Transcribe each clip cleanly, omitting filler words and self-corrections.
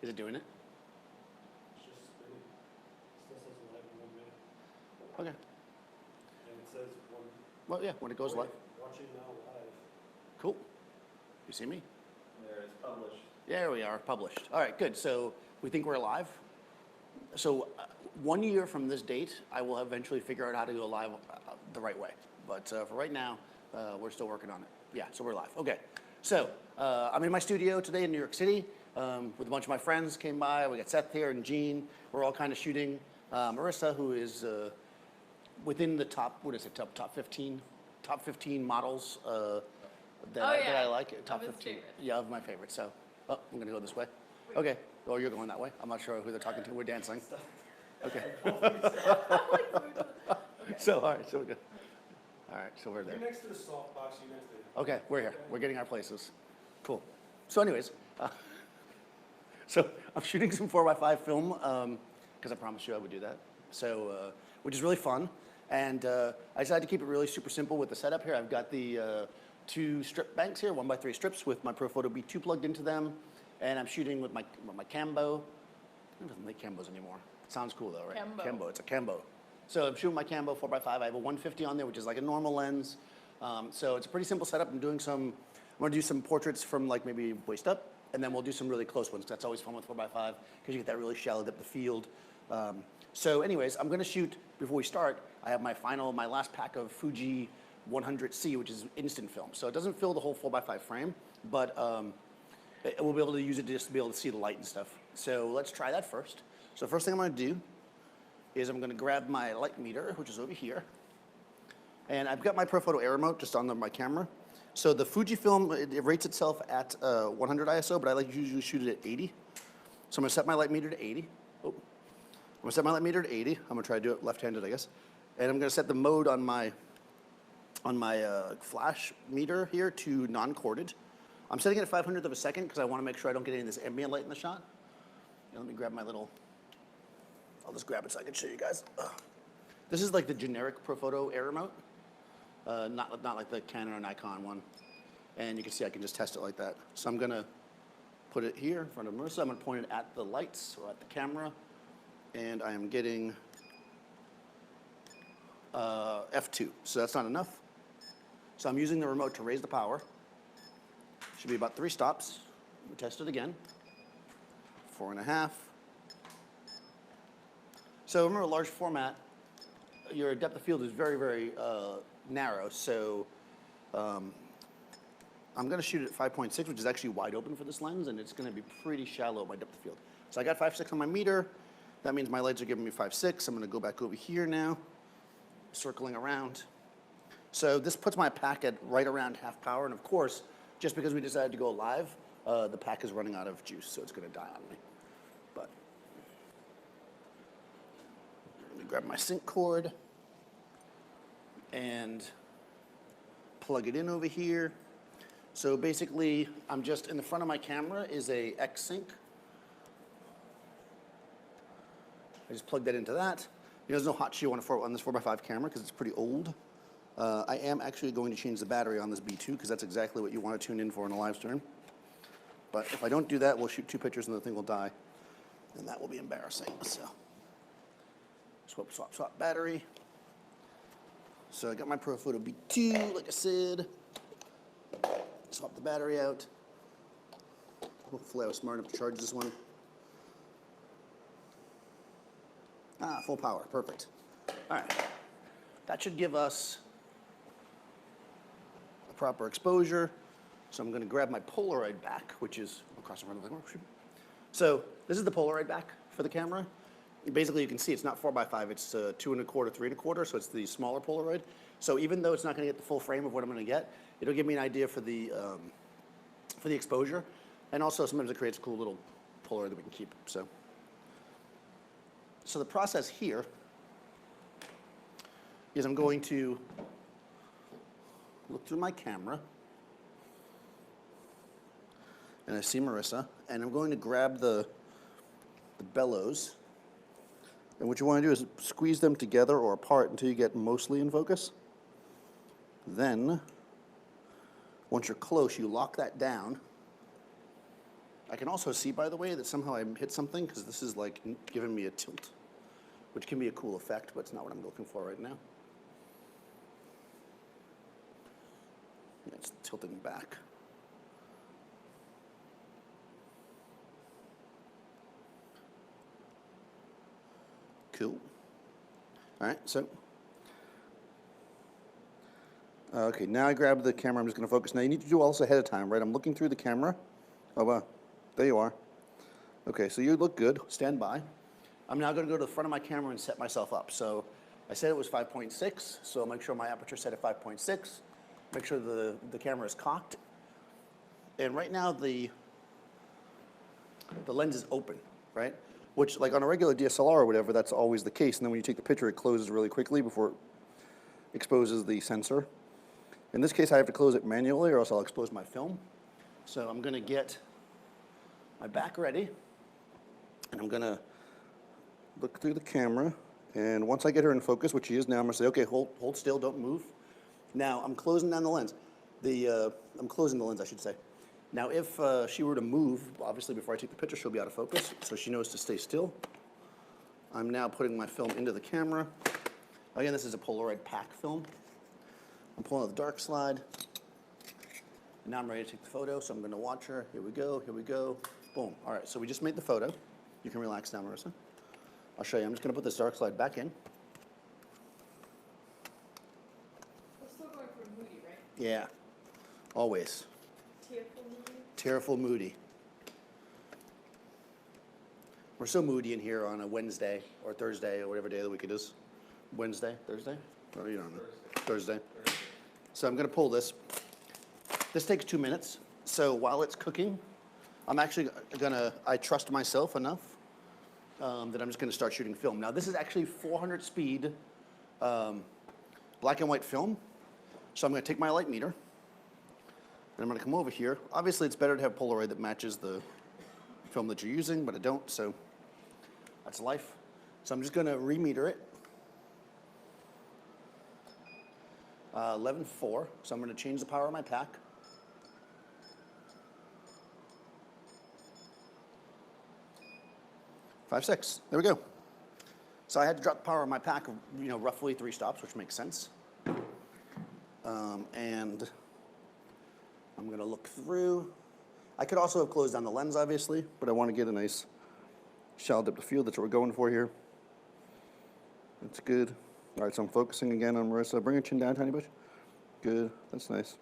Is it doing it? It's just spinning. Still says live in 1 minute. Okay. And it says one. Well, yeah, when it goes live. Watching now live. Cool. You see me? There, it's published. There we are, published. All right, good. So we think we're live. So 1 year from this date, I will eventually figure out how to go live the right way. But for right now, we're still working on it. Yeah, so we're live. Okay. So I'm in my studio today in New York City with a bunch of my friends came by. We got Seth here and Gene. We're all kind of shooting. Marissa, who is within the top, what is it, top 15 models that I like. Top 15. Yeah, of my favorites. So, I'm going to go this way. Okay. Oh, you're going that way. I'm not sure who they're talking to. We're dancing. Okay. So, all right. So we're good. All right. So we're there. You're next to the softbox. You're next to it. Okay. We're here. We're getting our places. Cool. So anyways, so I'm shooting some 4x5 film because I promised you I would do that. So, which is really fun. And I decided to keep it really super simple with the setup here. I've got the 2 strip banks here, 1x3 strips with my ProPhoto B2 plugged into them. And I'm shooting with my Cambo. It doesn't make Cambos anymore. It sounds cool though, right? Cambo. It's a Cambo. So I'm shooting my Cambo 4x5. I have a 150 on there, which is like a normal lens. So it's a pretty simple setup. I'm going to do some portraits from like maybe waist up, and then we'll do some really close ones. That's always fun with 4x5 because you get that really shallow depth of field. So anyways, I'm going to shoot, before we start, I have my last pack of Fuji 100C, which is instant film. So it doesn't fill the whole 4x5 frame, but we'll be able to use it just to be able to see the light and stuff. So let's try that first. So first thing I'm going to do is I'm going to grab my light meter, which is over here. And I've got my ProPhoto Air remote just on my camera. So the Fujifilm, it rates itself at 100 ISO, but I like to usually shoot it at 80. So I'm going to set my light meter to 80. Oh. I'm going to set my light meter to 80. I'm going to try to do it left-handed, I guess. And I'm going to set the mode on my flash meter here to non-corded. I'm setting it at 500th of a second because I want to make sure I don't get any of this ambient light in the shot. Now, let me grab my little, I'll just grab it so I can show you guys. This is like the generic ProPhoto Air remote, not like the Canon or Nikon one. And you can see I can just test it like that. So I'm going to put it here in front of Marissa. I'm going to point it at the lights or at the camera. And I am getting F2. So that's not enough. So I'm using the remote to raise the power. Should be about 3 stops. We test it again. 4.5. So remember, large format, your depth of field is very, very narrow. So I'm going to shoot it at 5.6, which is actually wide open for this lens, and it's going to be pretty shallow, my depth of field. So I got 5.6 on my meter. That means my lights are giving me 5.6. I'm going to go back over here now, circling around. So this puts my pack at right around half power, and of course, just because we decided to go live, the pack is running out of juice, so it's going to die on me. But let me grab my sync cord and plug it in over here. So basically, I'm just in the front of my camera is a X sync. I just plug that into that. There's no hot shoe on this 4x5 camera because it's pretty old. I am actually going to change the battery on this B2 because that's exactly what you want to tune in for in a live stream. But if I don't do that, we'll shoot 2 pictures and the thing will die. And that will be embarrassing. So swap battery. So I got my ProPhoto B2, like I said. Swap the battery out. Hopefully I was smart enough to charge this one. Full power, perfect. All right, that should give us a proper exposure. So I'm gonna grab my Polaroid back, which is across the front of the camera. So this is the Polaroid back for the camera. Basically, you can see it's not 4x5, it's 2 1/4, 3 1/4, so it's the smaller Polaroid. So even though it's not gonna get the full frame of what I'm gonna get, it'll give me an idea for the exposure. And also sometimes it creates a cool little Polaroid that we can keep, so. So the process here is I'm going to look through my camera, and I see Marissa, and I'm going to grab the bellows, and what you want to do is squeeze them together or apart until you get mostly in focus. Then, once you're close, you lock that down, I can also see, by the way, that somehow I hit something because this is like giving me a tilt, which can be a cool effect, but it's not what I'm looking for right now. Yeah, it's tilting back. Cool. All right, so. Okay, now I grab the camera. I'm just going to focus. Now you need to do all this ahead of time, right? I'm looking through the camera. Oh, wow. There you are. Okay, so you look good. Stand by. I'm now going to go to the front of my camera and set myself up. So I said it was 5.6, so make sure my aperture set at 5.6. Make sure the camera is cocked. And right now the lens is open, right? Which, like on a regular DSLR or whatever, that's always the case. And then when you take the picture, it closes really quickly before it exposes the sensor. In this case, I have to close it manually or else I'll expose my film. So I'm going to get my back ready, and I'm going to look through the camera. And once I get her in focus, which she is now, I'm going to say, okay, hold still, don't move. Now, I'm closing down the lens. I'm closing the lens, I should say. Now, if she were to move, obviously before I take the picture, she'll be out of focus, so she knows to stay still. I'm now putting my film into the camera. Again, this is a Polaroid pack film. I'm pulling out the dark slide. And now I'm ready to take the photo, so I'm going to watch her. Here we go, here we go. Boom. All right, so we just made the photo. You can relax now, Marissa. I'll show you. I'm just going to put this dark slide back in. We're still going for moody, right? Yeah, always. Tearful moody? Tearful moody. We're so moody in here on a Wednesday or Thursday or whatever day of the week it is. Wednesday, Thursday? Oh, you don't know. Thursday. So I'm going to pull this. This takes 2 minutes. So while it's cooking, I'm actually I trust myself enough that I'm just going to start shooting film. Now, this is actually 400 speed black and white film. So I'm going to take my light meter, and I'm going to come over here. Obviously, it's better to have Polaroid that matches the film that you're using, but I don't, so that's life. So I'm just going to remeter it. 11.4, so I'm going to change the power of my pack. Five, 6. There we go. So I had to drop the power of my pack, roughly 3 stops, which makes sense. And I'm going to look through. I could also have closed down the lens, obviously, but I want to get a nice shallow depth of field. That's what we're going for here. That's good. All right, so I'm focusing again on Marissa. Bring your chin down, tiny bit. Good. That's nice.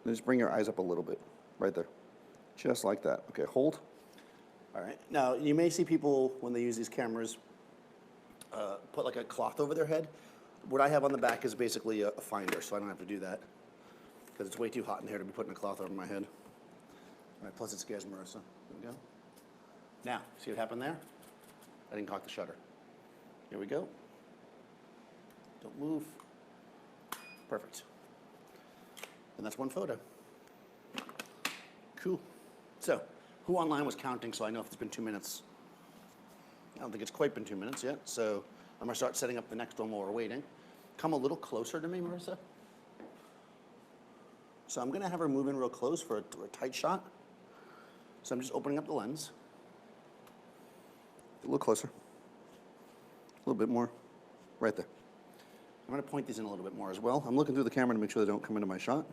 And just bring your eyes up a little bit. Right there. Just like that. Okay, hold. All right. Now, you may see people, when they use these cameras, put like a cloth over their head. What I have on the back is basically a finder, so I don't have to do that because it's way too hot in here to be putting a cloth over my head. All right, plus it scares Marissa. There we go. Now, see what happened there? I didn't cock the shutter. Here we go. Don't move. Perfect. And that's one photo. Cool. So, who online was counting so I know if it's been 2 minutes? I don't think it's quite been 2 minutes yet, so I'm going to start setting up the next one while we're waiting. Come a little closer to me, Marissa. So I'm going to have her move in real close for a tight shot. So I'm just opening up the lens. A little closer. A little bit more. Right there. I'm going to point these in a little bit more as well. I'm looking through the camera to make sure they don't come into my shot.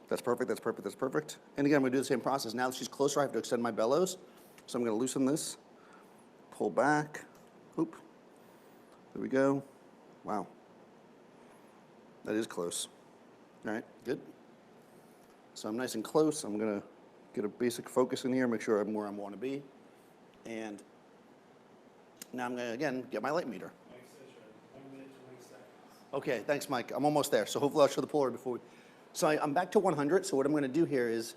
That's perfect, that's perfect, that's perfect. And again, I'm going to do the same process. Now that she's closer, I have to extend my bellows. So I'm going to loosen this, pull back. Oop. There we go. Wow. That is close. All right, good. So I'm nice and close. I'm going to get a basic focus in here, make sure I'm where I want to be. And now I'm going to, again, get my light meter. Mike says you're 1 minute, 20 seconds. Okay, thanks, Mike. I'm almost there. So hopefully I'll show the Polaroid before we... So I'm back to 100. So what I'm going to do here is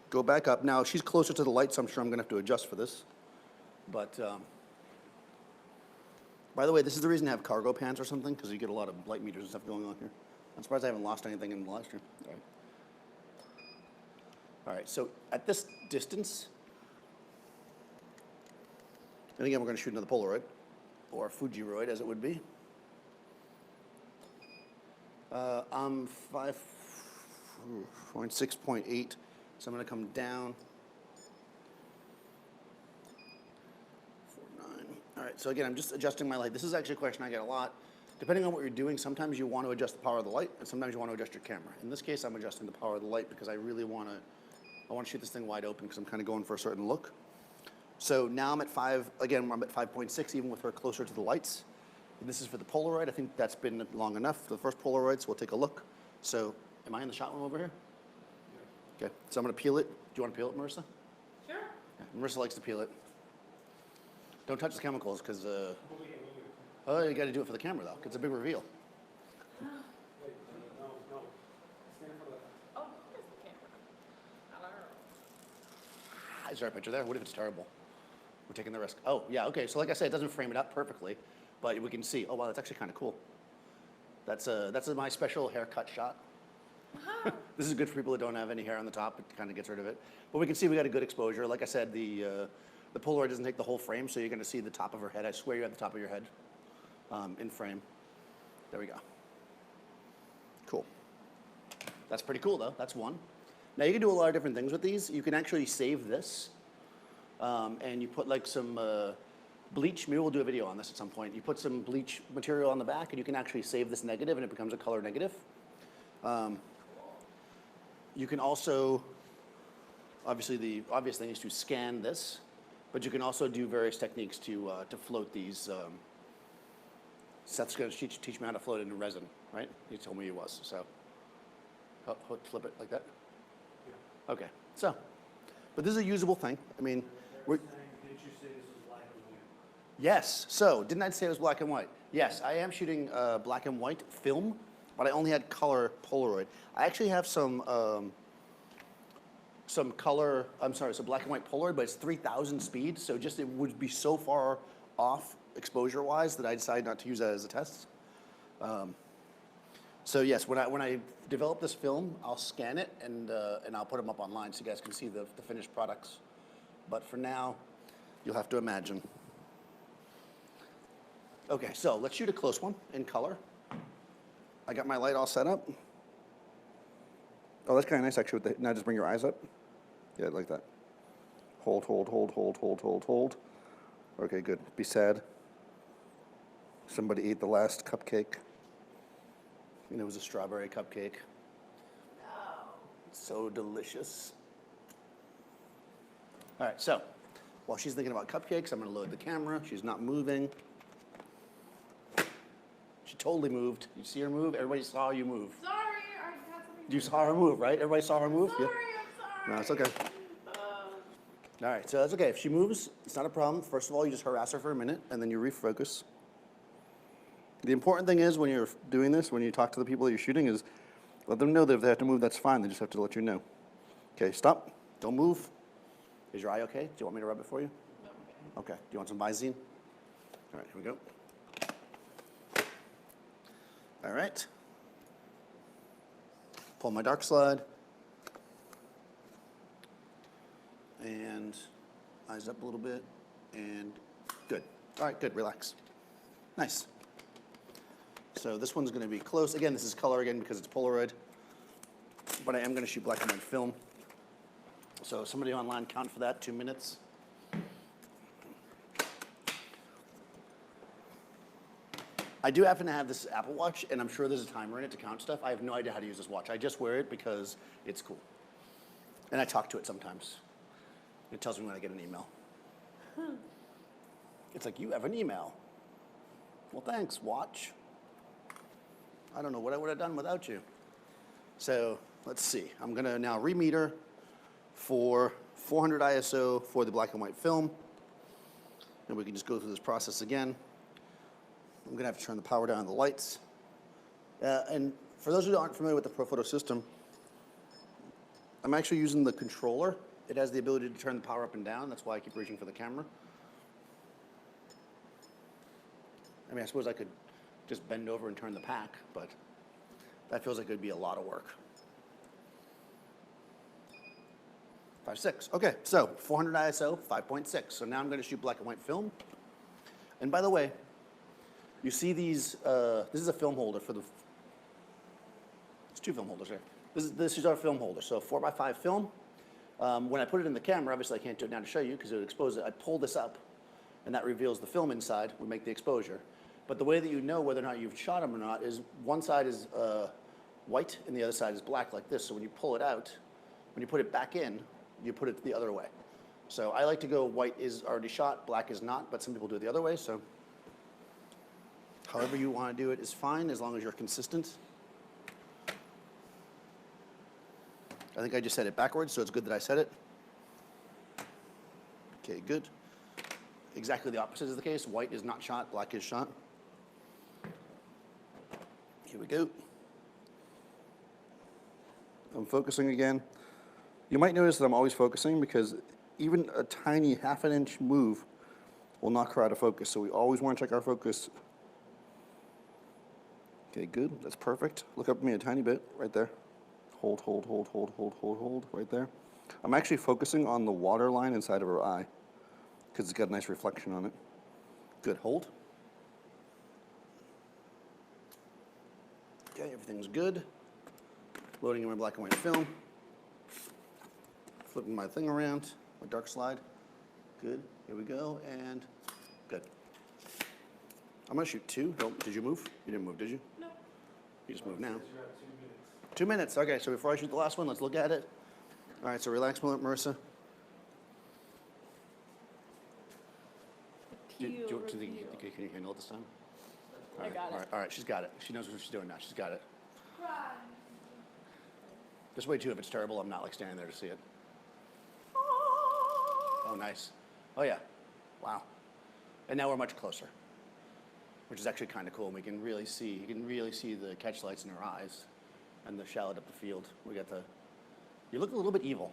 go back up. Now, she's closer to the light, so I'm sure I'm going to have to adjust for this. But, by the way, this is the reason to have cargo pants or something, because you get a lot of light meters and stuff going on here. I'm surprised I haven't lost anything in the live stream. All right. All right, so at this distance, and again, we're going to shoot another Polaroid, or Fujiroid, as it would be. I'm 5.6.8 So I'm going to come down. 4.9. All right, so again, I'm just adjusting my light. This is actually a question I get a lot. Depending on what you're doing, sometimes you want to adjust the power of the light, and sometimes you want to adjust your camera. In this case, I'm adjusting the power of the light because I really want to shoot this thing wide open because I'm kind of going for a certain look. So now I'm at 5, again, I'm at 5.6, even with her closer to the lights. And this is for the Polaroid. I think that's been long enough for the first Polaroid, so we'll take a look. So am I in the shot room over here? Okay, so I'm going to peel it. Do you want to peel it, Marissa? Sure. Yeah, Marissa likes to peel it. Don't touch the chemicals because, oh, you got to do it for the camera though. It's a big reveal. Wait, no. Stand for the. Oh, there's the camera. Hello. Is there a picture there? What if it's terrible? We're taking the risk. Oh, yeah, okay. So like I said, it doesn't frame it up perfectly, but we can see. Oh, wow, that's actually kind of cool. That's my special haircut shot. Wow. This is good for people that don't have any hair on the top. It kind of gets rid of it. But we can see we got a good exposure. Like I said, the Polaroid doesn't take the whole frame, so you're going to see the top of her head. I swear you have the top of your head in frame. There we go. Cool. That's pretty cool, though. That's one. Now, you can do a lot of different things with these. You can actually save this, and you put like some bleach. Maybe we'll do a video on this at some point. You put some bleach material on the back, and you can actually save this negative, and it becomes a color negative. You can also, obviously the obvious thing is to scan this, but you can also do various techniques to float these. Seth's going to teach me how to float it in resin, right? He told me he was, so. Flip it like that? Yeah. Okay, so, but this is a usable thing. I mean, we're, Didn't you say this was black and white? yes, so, didn't I say it was black and white? Yes, I am shooting black and white film, but I only had color Polaroid. I actually have some color, some black and white Polaroid, but it's 3,000 speed, so just it would be so far off exposure-wise that I decided not to use that as a test. So yes, when I develop this film, I'll scan it and I'll put them up online so you guys can see the finished products. But for now, you'll have to imagine. Okay, so let's shoot a close one in color. I got my light all set up. Oh, that's kind of nice actually. Now just bring your eyes up. Yeah, like that. Hold, hold, hold, hold, hold, hold, hold. Okay, good. Be sad. Somebody ate the last cupcake. And it was a strawberry cupcake. No. So delicious. All right, so while she's thinking about cupcakes, I'm going to load the camera. She's not moving. She totally moved. You see her move? Everybody saw you move. Sorry, I had something. You saw her move, right? Everybody saw her move? Sorry, I'm sorry. No, it's okay. All right, so that's okay. If she moves, it's not a problem. First of all, you just harass her for a minute, and then you refocus. The important thing is when you're doing this, when you talk to the people that you're shooting, is let them know that if they have to move, that's fine. They just have to let you know. Okay, stop. Don't move. Is your eye okay? Do you want me to rub it for you? Okay. Do you want some Visine? All right, here we go. All right. Pull my dark slide. And eyes up a little bit. And good. All right, good. Relax. Nice. So this one's going to be close. Again, this is color again because it's Polaroid. But I am going to shoot black and white film. So somebody online count for that, 2 minutes. I do happen to have this Apple Watch, and I'm sure there's a timer in it to count stuff. I have no idea how to use this watch. I just wear it because it's cool. And I talk to it sometimes. It tells me when I get an email. It's like, you have an email. Well, thanks, watch. I don't know what I would have done without you. So let's see. I'm going to now remeter for 400 ISO for the black and white film. And we can just go through this process again. I'm going to have to turn the power down on the lights. And for those who aren't familiar with the ProPhoto system, I'm actually using the controller. It has the ability to turn the power up and down. That's why I keep reaching for the camera. I mean, I suppose I could just bend over and turn the pack, but that feels like it would be a lot of work. 5.6. Okay, so 400 ISO, 5.6. So now I'm going to shoot black and white film. And by the way, you see these, this is a film holder for the, there's two film holders here. This is our film holder. So 4x5 film. When I put it in the camera, obviously I can't do it now to show you because it would expose it. I pull this up, and that reveals the film inside. We make the exposure. But the way that you know whether or not you've shot them or not is one side is white and the other side is black like this. So when you pull it out, when you put it back in, you put it the other way. So I like to go white is already shot, black is not, but some people do it the other way. So however you want to do it is fine as long as you're consistent. I think I just said it backwards, so it's good that I said it. Okay, good. Exactly the opposite is the case. White is not shot, black is shot. Here we go. I'm focusing again. You might notice that I'm always focusing because even a tiny half an inch move will knock her out of focus. So we always want to check our focus. Okay, good. That's perfect. Look up at me a tiny bit right there. Hold, hold, hold, hold, hold, hold, hold, right there. I'm actually focusing on the water line inside of her eye because it's got a nice reflection on it. Good, hold. Okay, everything's good. Loading in my black and white film. Flipping my thing around, my dark slide. Good, here we go, and good. I'm gonna shoot two. Did you move? You didn't move, did you? No. You just moved now. You got 2 minutes. 2 minutes, okay, so before I shoot the last one, let's look at it. All right, so relax, Marissa. Peel Can reveal. you handle it this time? I got it. All right, she's got it. She knows what she's doing now. She's got it. Run. This way, too, if it's terrible, I'm not like standing there to see it. Oh, nice. Oh, yeah. Wow. And now we're much closer, which is actually kind of cool. We can really see, you can really see the catch lights in her eyes and the shadow up the field. We got the, you look a little bit evil,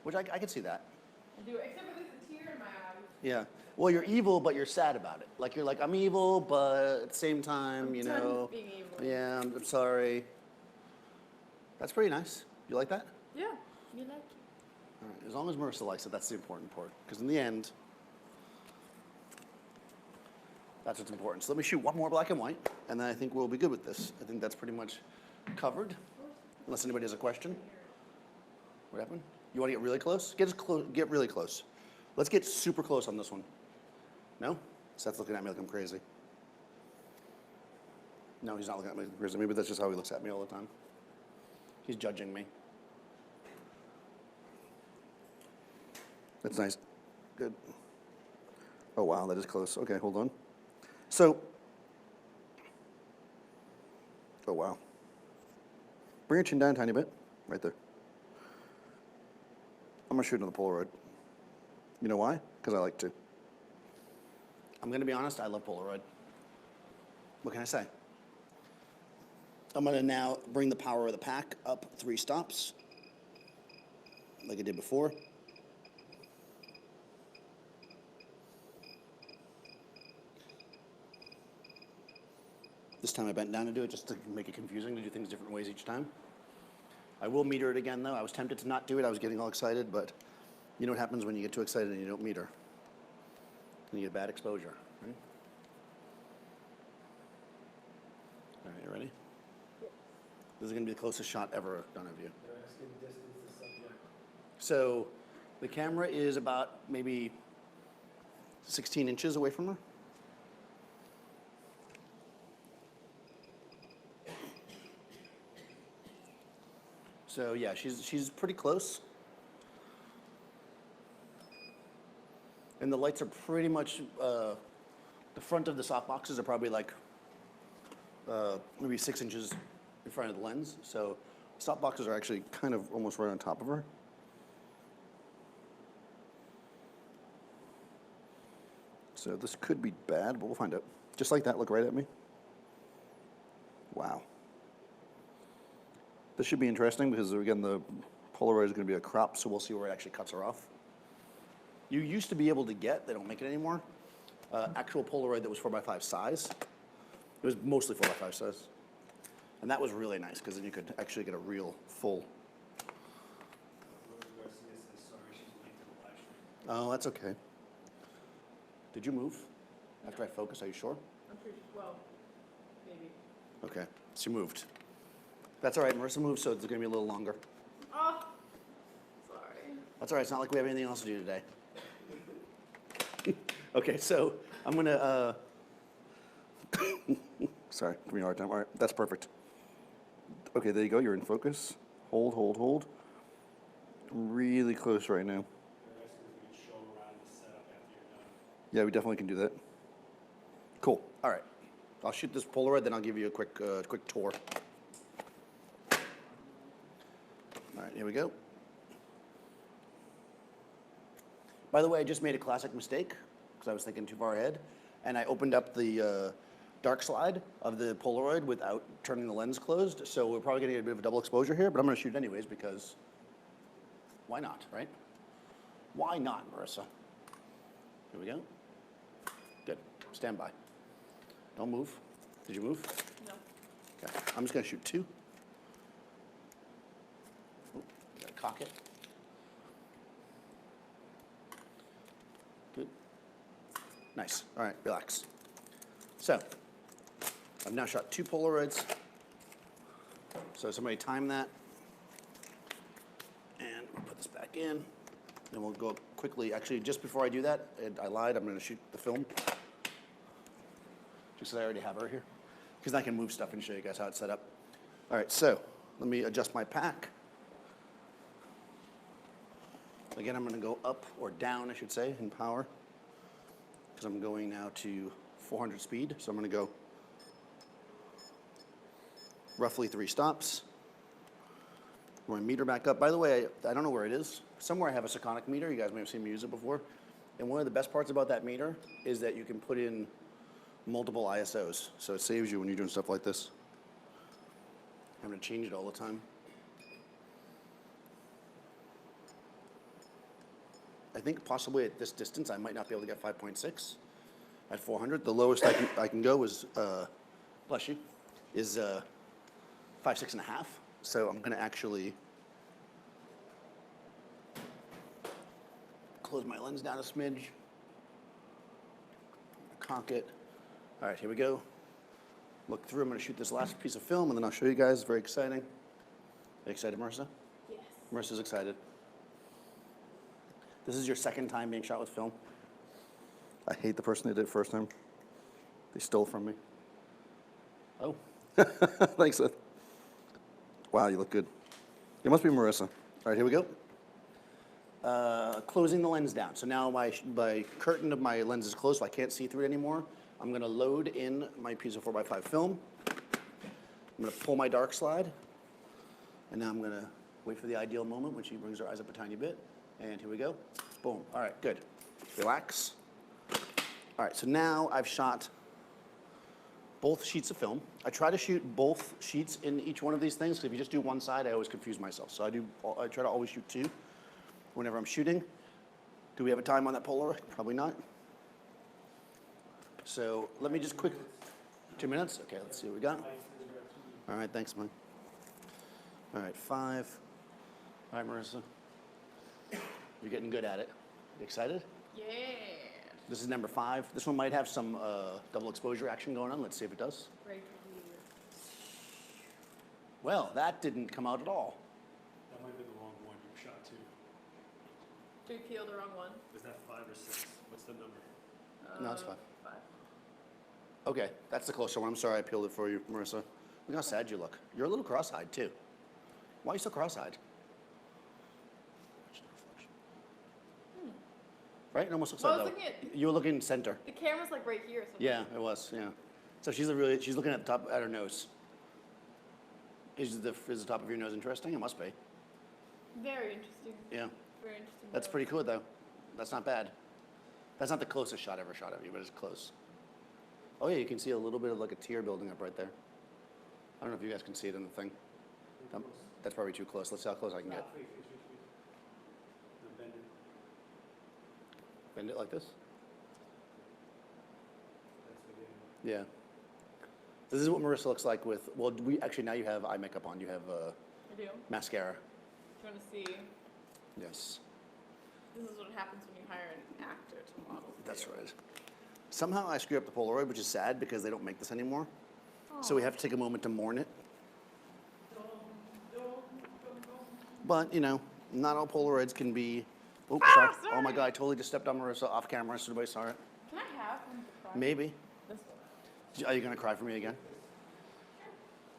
which I can see that. I do, except for there's a tear in my eye. Yeah. Well, you're evil, but you're sad about it. Like, you're like, I'm evil, but at the same time, you I'm done know. with being evil. Yeah, I'm sorry. That's pretty nice. You like that? Yeah. You like it. All right. As long as Marissa likes it, that's the important part. Because in the end, that's what's important. So let me shoot one more black and white, and then I think we'll be good with this. I think that's pretty much covered, unless anybody has a question. What happened? You want to get really close? Get really close. Let's get super close on this one. No? Seth's looking at me like I'm crazy. No, he's not looking at me like I'm crazy. Maybe that's just how he looks at me all the time. He's judging me. That's nice. Good. Oh, wow, that is close. Okay, hold on. So, oh, wow. Bring your chin down a tiny bit, right there. I'm going to shoot on the Polaroid. You know why? Because I like to. I'm going to be honest, I love Polaroid. What can I say? I'm going to now bring the power of the pack up 3 stops, like I did before. This time I bent down to do it just to make it confusing, to do things different ways each time. I will meter it again, though. I was tempted to not do it. I was getting all excited, but you know what happens when you get too excited and you don't meter? You get bad exposure, right? All right, you ready? Yep. This is going to be the closest shot ever done of you. They're asking the distance to subject. So the camera is about maybe 16 inches away from her. So yeah, she's pretty close. And the lights are pretty much, the front of the soft boxes are probably like maybe 6 inches in front of the lens. So soft boxes are actually kind of almost right on top of her. So this could be bad, but we'll find out. Just like that, look right at me. Wow. This should be interesting because, again, the Polaroid is going to be a crop, so we'll see where it actually cuts her off. You used to be able to get, they don't make it anymore, actual Polaroid that was 4x5 size. It was mostly 4x5 size. And that was really nice because then you could actually get a real full. Rose Garcia says, sorry, she's late to the live stream. Oh, that's okay. Did you move after I focus? Are you sure? I'm pretty, well, maybe. Okay, she moved. That's all right, Marissa moved, so it's going to be a little longer. Oh, sorry. That's all right. It's not like we have anything else to do today. Okay, so I'm gonna. Sorry, give me a hard time. All right, that's perfect. Okay, there you go. You're in focus. Hold, hold, hold. Really close right now. The rest of it we can show around the setup after you're done. Yeah, we definitely can do that. Cool. All right. I'll shoot this Polaroid, then I'll give you a quick tour. All right, here we go. By the way, I just made a classic mistake because I was thinking too far ahead, and I opened up the dark slide of the Polaroid without turning the lens closed. So we're probably going to get a bit of a double exposure here, but I'm going to shoot anyways because why not, right? Why not, Marissa? Here we go. Good. Stand by. Don't move. Did you move? No. Okay. I'm just going to shoot two. Oh, gotta cock it. Good. Nice. All right, relax. So, I've now shot two Polaroids. So somebody time that. And we'll put this back in. Then we'll go quickly. Actually, just before I do that, I lied. I'm going to shoot the film. Just because I already have her here. Because I can move stuff and show you guys how it's set up. All right, so let me adjust my pack. Again, I'm going to go up or down, I should say, in power. Because I'm going now to 400 speed. So I'm going to go roughly 3 stops. My meter back up. By the way, I don't know where it is. Somewhere I have a Sekonic meter. You guys may have seen me use it before. And one of the best parts about that meter is that you can put in multiple ISOs. So it saves you when you're doing stuff like this. I'm going to change it all the time. I think possibly at this distance I might not be able to get 5.6 at 400. The lowest I can go is, bless you, is 5.6.5. So I'm going to actually close my lens down a smidge, cock it. All right, here we go. Look through. I'm going to shoot this last piece of film, and then I'll show you guys. Very exciting. Are you excited, Marissa? Yes. Marissa's excited. This is your second time being shot with film. I hate the person that did it first time. They stole from me. Oh. Thanks, Seth. Wow, you look good. It must be Marissa. All right, here we go. Closing the lens down. So now my curtain of my lens is closed, so I can't see through it anymore. I'm going to load in my piece of 4x5 film. I'm going to pull my dark slide. And now I'm going to wait for the ideal moment when she brings her eyes up a tiny bit. And here we go. Boom. All right, good. Relax. All right, so now I've shot both sheets of film. I try to shoot both sheets in each one of these things, because if you just do one side, I always confuse myself. So I try to always shoot two whenever I'm shooting. Do we have a time on that Polaroid? Probably not. So let me just 2 minutes? Okay, let's see what we got. All right, thanks, Mike. All right, 5. All right, Marissa. You're getting good at it. You excited? Yeah. This is number 5. This one might have some double exposure action going on. Let's see if it does. Right. Well, that didn't come out at all. That might be the wrong one. You shot 2. Did we peel the wrong one? Is that 5 or 6? What's the number? No, it's 5. 5. Okay, that's the closer one. I'm sorry I peeled it for you, Marissa. Look how sad you look. You're a little cross-eyed, too. Why are you so cross-eyed? Right? It almost looks Well, I like was that. looking at- You were looking center. The camera's like right here. So Yeah, it was, yeah. So she's looking at the top at her nose. Is the top of your nose interesting? It must be. Very interesting. Yeah. Very interesting. That's pretty cool, though. That's not bad. That's not the closest shot I ever shot of you, but it's close. Oh, yeah, you can see a little bit of like a tear building up right there. I don't know if you guys can see it in the thing. That's probably too close. Let's see how close I can get. Wait. The bend it. Bend it like this? That's the game. Yeah. This is what Marissa looks like with, well, now you have eye makeup on. You have I do. mascara. Do you want to see? Yes, This is what happens when you hire an actor to model. for that's you. right. Somehow I screwed up the Polaroid, which is sad because they don't make this anymore. So we have to take a moment to mourn it. But, you know, not all Polaroids can be. Oops, Ah, sorry. Oh my sorry. God, I totally just stepped on Marissa off camera, so nobody saw it. Can I have one to try? Maybe. This one. Are you gonna cry for me again?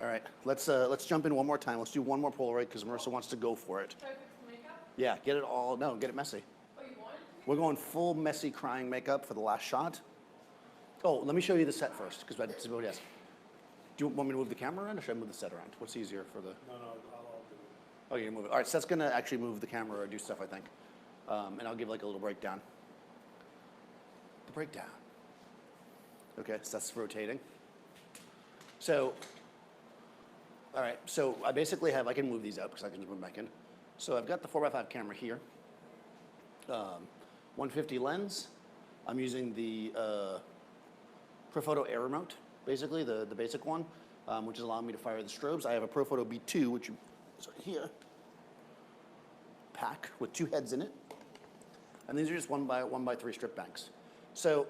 All right, let's jump in one more time. Let's do one more Polaroid because Marissa wants to go for it. Should I fix the makeup? Yeah, get it all. No, get it messy. Oh, you want it? We're going full messy crying makeup for the last shot. Oh, let me show you the set first because that's what he has. Do you want me to move the camera around or should I move the set around? What's easier for the? No, I'll do it. Oh, you're gonna move it. All right, Seth's gonna actually move the camera or do stuff, I think. And I'll give like a little breakdown. The breakdown. Okay, so that's rotating. So, all right, so I basically have, I can move these out because I can just move them back in. So I've got the 4x5 camera here. 150 lens. I'm using the Profoto Air Remote, basically, the basic one, which is allowing me to fire the strobes. I have a Profoto B2, which is right here. Pack with 2 heads in it. And these are just 1x3 strip banks. So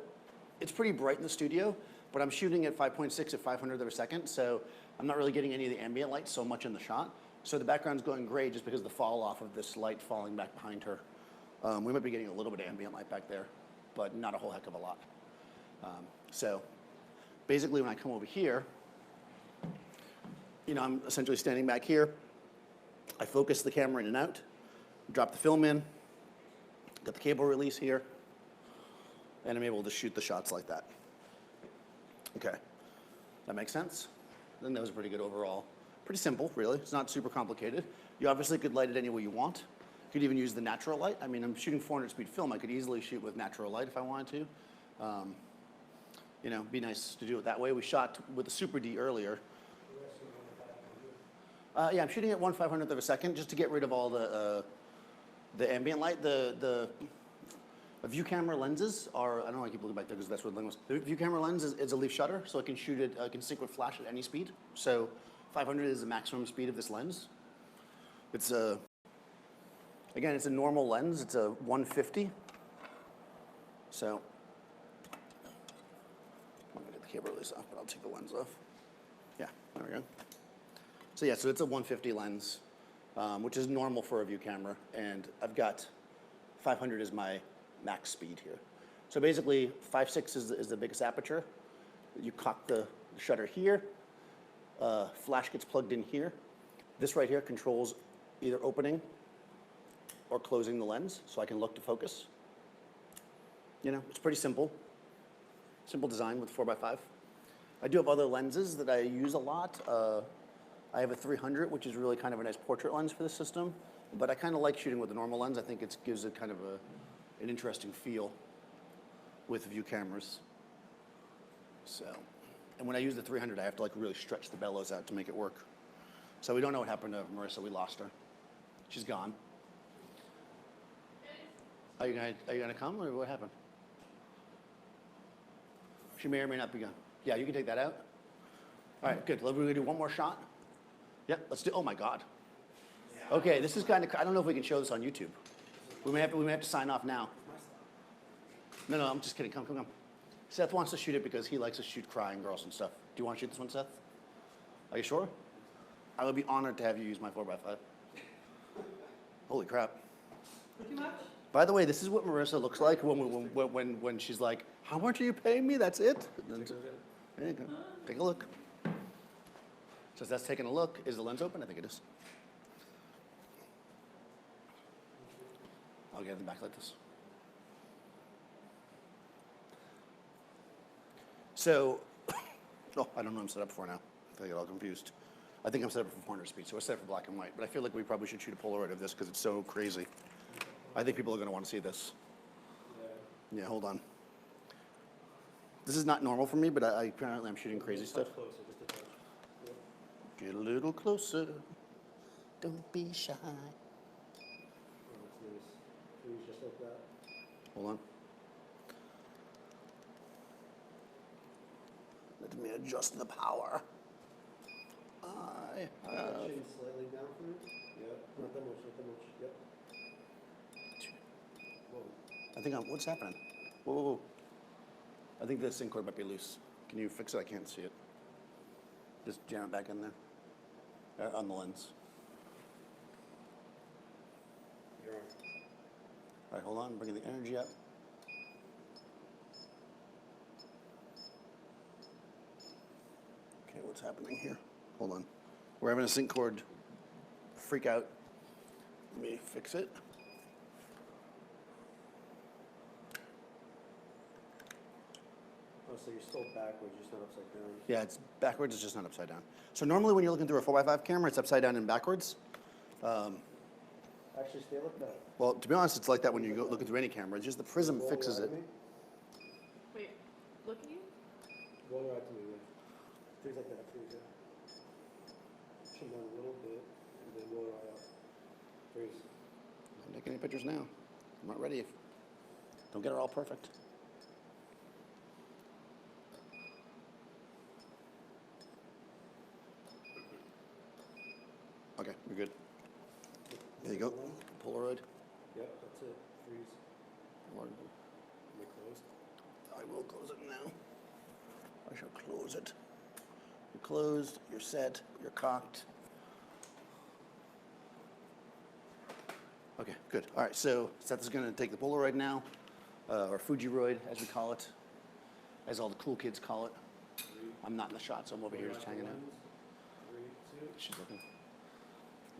it's pretty bright in the studio, but I'm shooting at 5.6 at 500th of a second, so I'm not really getting any of the ambient light so much in the shot. So the background's going gray just because of the fall off of this light falling back behind her. We might be getting a little bit of ambient light back there, but not a whole heck of a lot. So basically when I come over here, you know, I'm essentially standing back here. I focus the camera in and out, drop the film in, got the cable release here, and I'm able to shoot the shots like that. Okay, that makes sense? I think that was pretty good overall. Pretty simple, really. It's not super complicated. You obviously could light it any way you want. You could even use the natural light. I mean, I'm shooting 400 speed film. I could easily shoot with natural light if I wanted to. You know, be nice to do it that way. We shot with the Super D earlier. Yeah, I'm shooting at 1/500th of a second just to get rid of all the ambient light. The view camera lenses are, I don't know why I keep looking back there because that's where the lens was. The view camera lens is a leaf shutter, so I can shoot it, I can sync with flash at any speed. So 500 is the maximum speed of this lens. It's again, it's a normal lens. It's a 150. So, I'm gonna get the cable release off, but I'll take the lens off. Yeah, there we go. So yeah, so it's a 150 lens, which is normal for a view camera, and I've got 500 is my max speed here. So basically, 5.6 is the biggest aperture. You cock the shutter here, flash gets plugged in here. This right here controls either opening or closing the lens, so I can look to focus. You know, it's pretty simple. Simple design with 4x5. I do have other lenses that I use a lot. I have a 300, which is really kind of a nice portrait lens for this system, but I kind of like shooting with a normal lens. I think it gives it kind of an interesting feel with view cameras. So, and when I use the 300, I have to like really stretch the bellows out to make it work. So we don't know what happened to Marissa. We lost her. She's gone. Are you gonna come, or what happened? She may or may not be gone. Yeah, you can take that out. All right, good. We're gonna do one more shot. Yep, let's do. Oh my God. Okay, this is kind of. I don't know if we can show this on YouTube. We may have to sign off now. No, I'm just kidding. Come. Seth wants to shoot it because he likes to shoot crying girls and stuff. Do you want to shoot this one, Seth? Are you sure? I would be honored to have you use my 4x5. Holy crap. Too much? By the way, this is what Marissa looks like when she's like, how much are you paying me? That's it? There you go. Take a look. So that's taking a look. Is the lens open? I think it is. I'll get it back like this. So, oh, I don't know what I'm set up for now. I get all confused. I think I'm set up for 400 speed, so we're set up for black and white. But I feel like we probably should shoot a Polaroid of this because it's so crazy. I think people are going to want to see this. Yeah, hold on. This is not normal for me, but apparently I'm shooting crazy stuff. Closer, just a touch. Yep. Get a little closer. Don't be shy. Oh, that's nice. Freeze just like that. Hold on. Let me adjust the power. I have. Chin slightly down for me. Yep. Not that much. Yep. Whoa. I think what's happening? Whoa. I think the sync cord might be loose. Can you fix it? I can't see it. Just jam it back in there. On the lens. All right, hold on, bringing the energy up. Okay, what's happening here? Hold on. We're having a sync cord freak out. Let me fix it. Oh, so you're still backwards, you're just not upside down. Yeah, it's backwards, it's just not upside down. So normally when you're looking through a 4x5 camera, it's upside down and backwards. Actually, stay looking at it. Well, to be honest, it's like that when you go looking through any camera. It's just the prism Roll your fixes eye it. to me. Wait, look at you? Roll your eye to me, yeah. Things like that, please, yeah. Chin down a little bit, and then roll your eye up. Freeze. I'm taking any pictures now. I'm not ready. Don't get it all perfect. Okay, we're good. There you go. Polaroid. Yep, that's it. Freeze. Polaroid. You're closed. I will close it now. I shall close it. You're closed, you're set, you're cocked. Okay, good. All right, so Seth is going to take the Polaroid now, or Fujiroid, as we call it, as all the cool kids call it. I'm not in the shot, so I'm over here just hanging out. 3, 2. She's looking.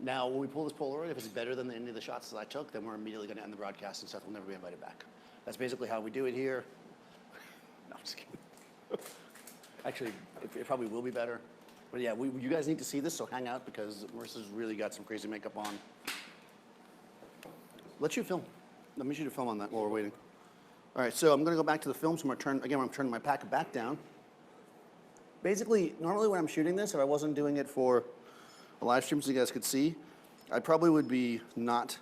Now, when we pull this Polaroid, if it's better than any of the shots that I took, then we're immediately going to end the broadcast, and Seth will never be invited back. That's basically how we do it here. No, I'm just kidding. Actually, it probably will be better. But yeah, you guys need to see this, so hang out because Marissa's really got some crazy makeup on. Let's shoot film. Let me shoot a film on that while we're waiting. All right, so I'm going to go back to the film. So I'm going to turn, again, I'm turning my packet back down. Basically, normally when I'm shooting this, if I wasn't doing it for a live stream so you guys could see, I probably would be not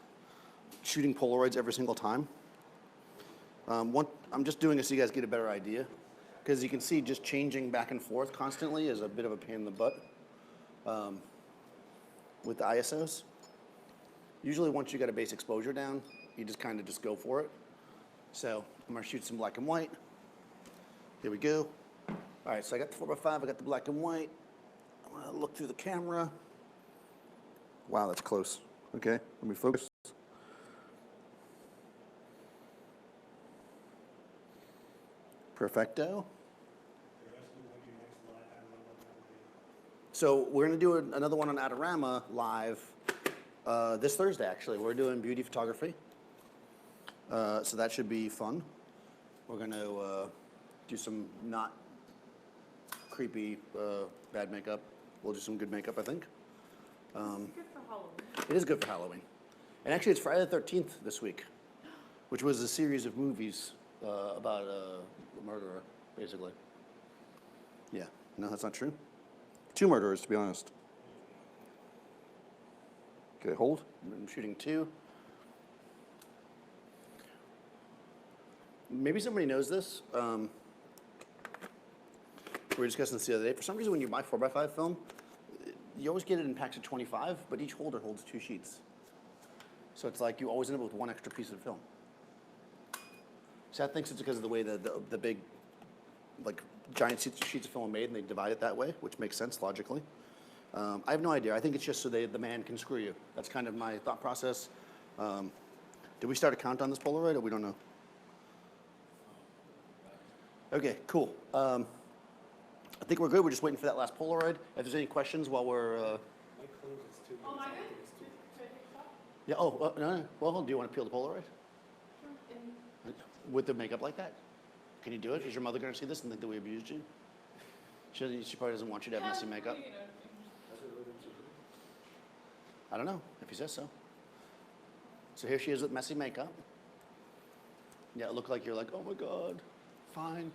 shooting Polaroids every single time. I'm just doing it so you guys get a better idea. Because you can see just changing back and forth constantly is a bit of a pain in the butt with the ISOs. Usually once you got a base exposure down, you just kind of just go for it. So I'm gonna shoot some black and white. Here we go. All right, so I got the 4x5, I got the black and white. I'm gonna look through the camera. Wow, that's close. Okay, let me focus. Perfecto. So we're going to do another one on Adorama live this Thursday, actually. We're doing beauty photography. So that should be fun. We're going to do some not creepy bad makeup. We'll do some good makeup, I think. It's good for Halloween. It is good for Halloween. And actually, it's Friday the 13th this week, which was a series of movies about a murderer, basically. Yeah, no, that's not true. 2 murderers, to be honest. Okay, hold. I'm shooting 2. Maybe somebody knows this. We were discussing this the other day. For some reason, when you buy 4x5 film, you always get it in packs of 25, but each holder holds 2 sheets. So it's like you always end up with 1 extra piece of film. Seth thinks it's because of the way the big, like, giant sheets of film are made and they divide it that way, which makes sense logically. I have no idea. I think it's just so the man can screw you. That's kind of my thought process. Did we start a count on this Polaroid or we don't know? Okay, cool. I think we're good. We're just waiting for that last Polaroid. If there's any questions while we're... My clothes, it's too Oh, big. am I good? Should I take a shot? Yeah, no. Well, do you want to peel the Polaroid? Sure. With the makeup like that? Can you do it? Is your mother going to see this and think that we abused you? She probably doesn't want you to have messy makeup. You know, That's what we're going to do. I don't know, if he says so. So here she is with messy makeup. Yeah, it looked like you're like, oh my God, fine.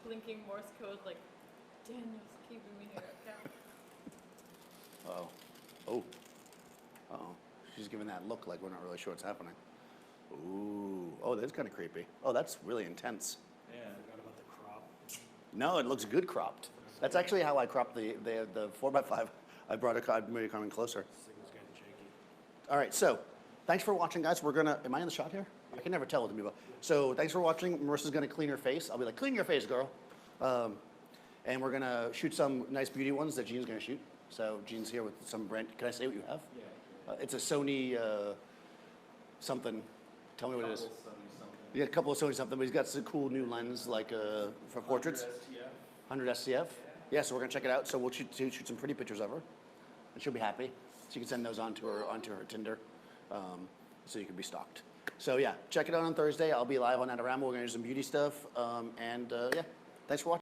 blinking Morse code like, Daniel's keeping me here. Yeah. Uh-oh. Oh. Uh-oh. She's giving that look like we're not really sure what's happening. Ooh. Oh, that's kind of creepy. Oh, that's really intense. Yeah, I forgot about the crop. No, it looks good cropped. That's actually how I cropped the 4x5. I made it coming closer. Signal's getting shaky. All right, so thanks for watching, guys. We're gonna, am I in the shot here? I can never tell with the people. So thanks for watching. Marissa's gonna clean her face. I'll be like, clean your face, girl. And we're gonna shoot some nice beauty ones that Jean's gonna shoot. So Jean's here with some brand, can I say what you have? Yeah. It's a Sony something. Tell me what it is. Couple 70-something. Yeah, a couple of Sony something, but he's got some cool new lens, like for portraits. 100 STF. 100 SCF. Yeah, so we're gonna check it out. So we'll shoot some pretty pictures of her, and she'll be happy. So you can send those onto her Tinder, so you can be stalked. So yeah, check it out on Thursday. I'll be live on Adorama. We're gonna do some beauty stuff, and yeah, thanks for watching.